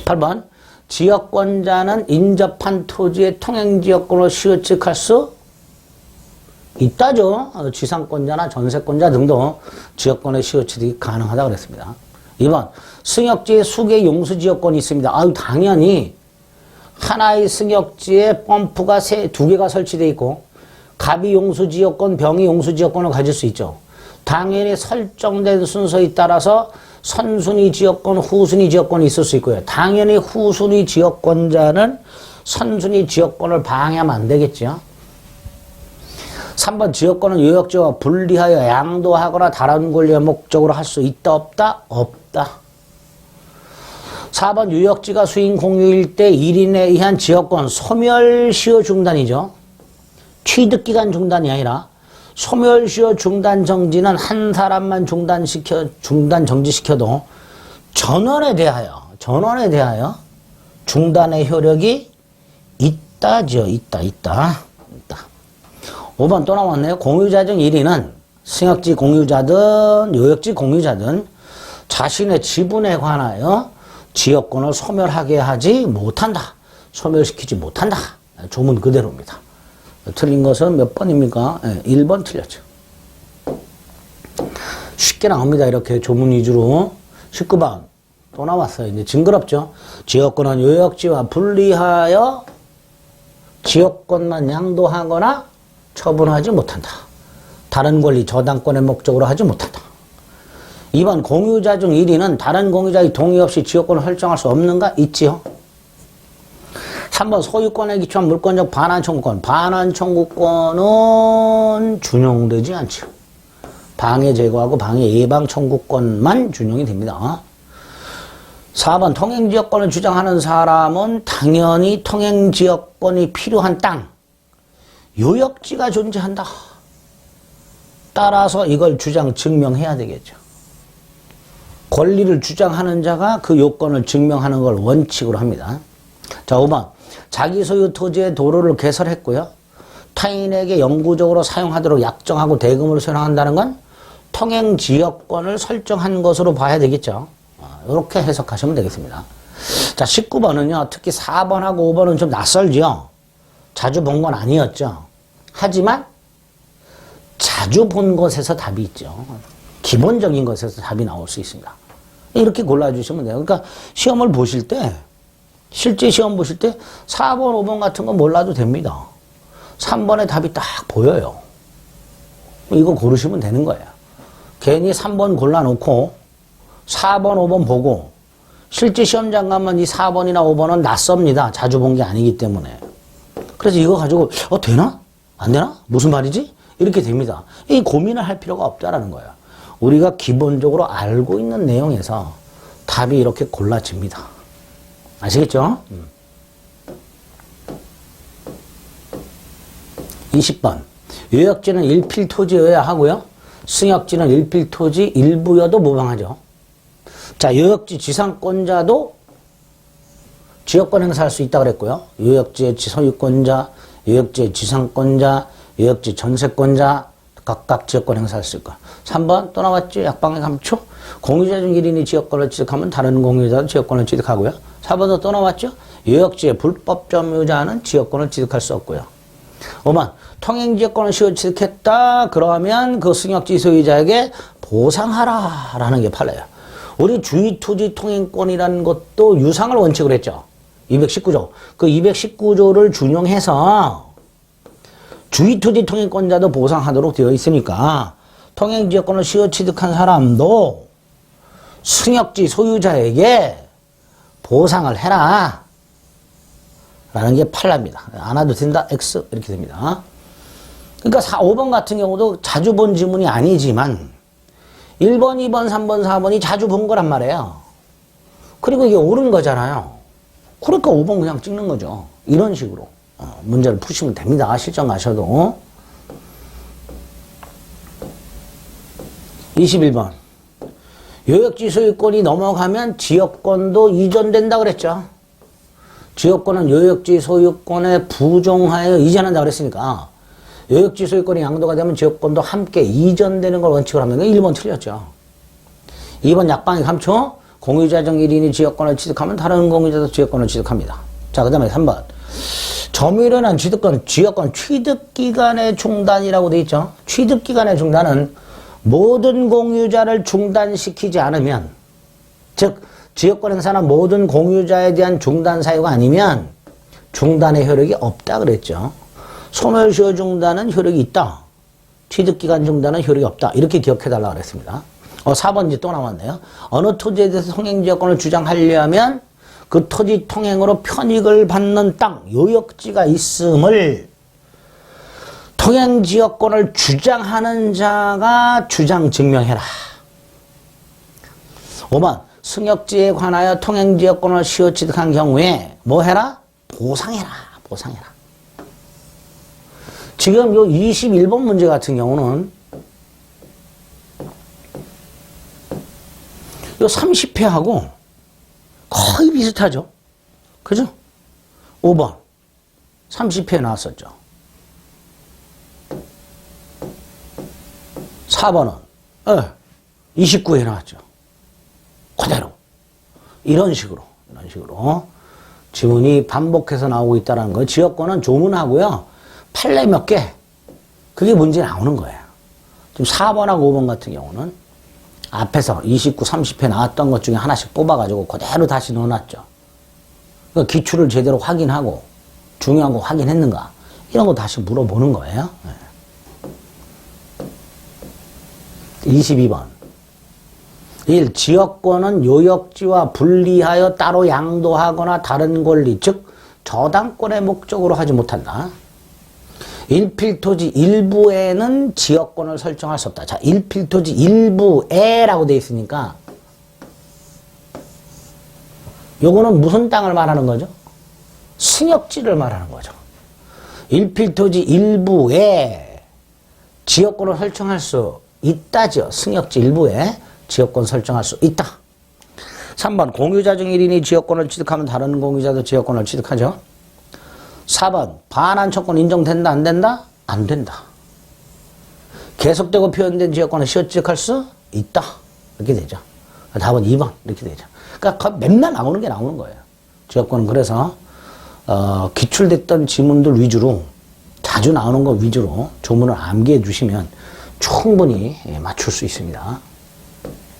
18번 지역권자는 인접한 토지의 통행지역권을 시효취득할 수 있다죠. 지상권자나 전세권자 등도 지역권의 시효취득이 가능하다고 그랬습니다. 2번 승역지에 수개 용수지역권이 있습니다. 아유 당연히 하나의 승역지에 펌프가 두 개가 설치되어 있고 갑이 용수지역권, 병이 용수지역권을 가질 수 있죠. 당연히 설정된 순서에 따라서 선순위 지역권, 후순위 지역권이 있을 수 있고요. 당연히 후순위 지역권자는 선순위 지역권을 방해하면 안 되겠죠. 3번 지역권은 요역지와 분리하여 양도하거나 다른 권리의 목적으로 할 수 있다 없다? 없다. 4번 유역지가 수인 공유일 때 1인에 의한 지역권 소멸시효 중단이죠. 취득기간 중단이 아니라 소멸시효 중단 정지는 한 사람만 중단 정지시켜도 전원에 대하여 중단의 효력이 있다죠. 있다. 5번 또 나왔네요. 공유자 중 1인은 승역지 공유자든 요역지 공유자든 자신의 지분에 관하여 지역권을 소멸하게 하지 못한다. 소멸시키지 못한다. 조문 그대로입니다. 틀린 것은 몇 번입니까? 1번 틀렸죠. 쉽게 나옵니다. 이렇게 조문 위주로. 19번 또 나왔어요. 이제 징그럽죠. 지역권은 요역지와 분리하여 지역권만 양도하거나 처분하지 못한다. 다른 권리 저당권의 목적으로 하지 못한다. 2번 공유자 중 1인은 다른 공유자의 동의 없이 지역권을 설정할 수 없는가? 있지요. 3번 소유권에 기초한 물권적 반환 청구권. 반환 청구권은 준용되지 않죠. 방해 제거하고 방해 예방 청구권만 준용이 됩니다. 4번 통행지역권을 주장하는 사람은 당연히 통행지역권이 필요한 땅, 요역지가 존재한다. 따라서 이걸 증명해야 되겠죠. 권리를 주장하는 자가 그 요건을 증명하는 걸 원칙으로 합니다. 자, 5번. 자기 소유 토지의 도로를 개설했고요. 타인에게 영구적으로 사용하도록 약정하고 대금을 수령한다는 건 통행지역권을 설정한 것으로 봐야 되겠죠. 이렇게 해석하시면 되겠습니다. 자, 19번은요. 특히 4번하고 5번은 좀 낯설죠. 자주 본 건 아니었죠. 하지만 자주 본 것에서 답이 있죠. 기본적인 것에서 답이 나올 수 있습니다. 이렇게 골라주시면 돼요. 그러니까 시험을 보실 때, 실제 시험 보실 때 4번, 5번 같은 건 몰라도 됩니다. 3번의 답이 딱 보여요. 이거 고르시면 되는 거예요. 괜히 3번 골라놓고 4번, 5번 보고 실제 시험장 가면 이 4번이나 5번은 낯섭니다. 자주 본 게 아니기 때문에. 그래서 이거 가지고 되나? 안 되나? 무슨 말이지? 이렇게 됩니다. 이 고민을 할 필요가 없다라는 거예요. 우리가 기본적으로 알고 있는 내용에서 답이 이렇게 골라집니다. 아시겠죠? 20번. 요역지는 일필토지여야 하고요. 승역지는 일필토지 일부여도 무방하죠. 자, 요역지 지상권자도 지역권 행사할 수 있다고 그랬고요. 요역지의 소유권자, 요역지의 지상권자, 요역지 전세권자 각각 지역권 행사할 수 있고. 3번 또 나왔죠. 약방의 감초. 공유자 중 1인이 지역권을 취득하면 다른 공유자도 지역권을 취득하고요. 4번도 또 나왔죠. 요역지의 불법 점유자는 지역권을 취득할 수 없고요. 5번 통행지역권을 시효취득했다. 그러면 그 승역지 소유자에게 보상하라 라는 게 팔려요. 우리 주의토지 통행권이라는 것도 유상을 원칙으로 했죠. 219조. 그 219조를 준용해서 주의토지 통행권자도 보상하도록 되어 있으니까 통행지역권을 시효취득한 사람도 승역지 소유자에게 보상을 해라 라는 게 팔랍니다. 안 와도 된다. X 이렇게 됩니다. 그러니까 5번 같은 경우도 자주 본 지문이 아니지만 1번, 2번, 3번, 4번이 자주 본 거란 말이에요. 그리고 이게 옳은 거잖아요. 그러니까 5번 그냥 찍는 거죠. 이런 식으로 문제를 푸시면 됩니다. 실전 가셔도. 21번. 요역지 소유권이 넘어가면 지역권도 이전된다 그랬죠. 지역권은 요역지 소유권에 부종하여 이전한다 그랬으니까 요역지 소유권이 양도가 되면 지역권도 함께 이전되는 걸 원칙으로 하면 1번 틀렸죠. 2번 약방의 감초. 공유자 중 1인이 지역권을 취득하면 다른 공유자도 지역권을 취득합니다. 자, 그 다음에 3번. 점유인은 지역권 취득기간의 중단이라고 되어 있죠. 취득기간의 중단은 모든 공유자를 중단시키지 않으면, 즉 지역권 행사는 모든 공유자에 대한 중단 사유가 아니면 중단의 효력이 없다 그랬죠. 소멸시효 중단은 효력이 있다. 취득기간 중단은 효력이 없다. 이렇게 기억해달라고 그랬습니다. 4번지 또 나왔네요. 어느 토지에 대해서 통행지역권을 주장하려면 그 토지 통행으로 편익을 받는 땅, 요역지가 있음을 통행지역권을 주장하는 자가 주장 증명해라. 5번. 승역지에 관하여 통행지역권을 시효 취득한 경우에 뭐 해라? 보상해라. 보상해라. 지금 요 21번 문제 같은 경우는 요 30회하고 거의 비슷하죠. 그죠? 5번. 30회 나왔었죠. 4번은 29회 나왔죠. 그대로. 이런 식으로 지문이 반복해서 나오고 있다는 거. 지역권은 조문하고요. 판례 몇 개. 그게 문제 나오는 거예요. 지금 4번하고 5번 같은 경우는 앞에서 29, 30회 나왔던 것 중에 하나씩 뽑아가지고 그대로 다시 넣어놨죠. 그러니까 기출을 제대로 확인하고 중요한 거 확인했는가 이런 거 다시 물어보는 거예요. 22번 1. 지역권은 요역지와 분리하여 따로 양도하거나 다른 권리 즉 저당권의 목적으로 하지 못한다. 일필토지 일부에는 지역권을 설정할 수 없다. 자, 일필토지 일부에라고 되어 있으니까 요거는 무슨 땅을 말하는 거죠? 승역지를 말하는 거죠. 일필토지 일부에 지역권을 설정할 수 있다죠. 승역지 일부에 지역권 설정할 수 있다. 3번 공유자 중 1인이 지역권을 취득하면 다른 공유자도 지역권을 취득하죠. 4번 반환청권 인정된다 안 된다? 안 된다. 계속되고 표현된 지역권을 시효 취득할 수 있다. 이렇게 되죠. 답은 2번 이렇게 되죠. 그러니까 맨날 나오는 게 나오는 거예요. 지역권은 그래서 기출됐던 지문들 위주로 자주 나오는 거 위주로 조문을 암기해 주시면 충분히 맞출 수 있습니다.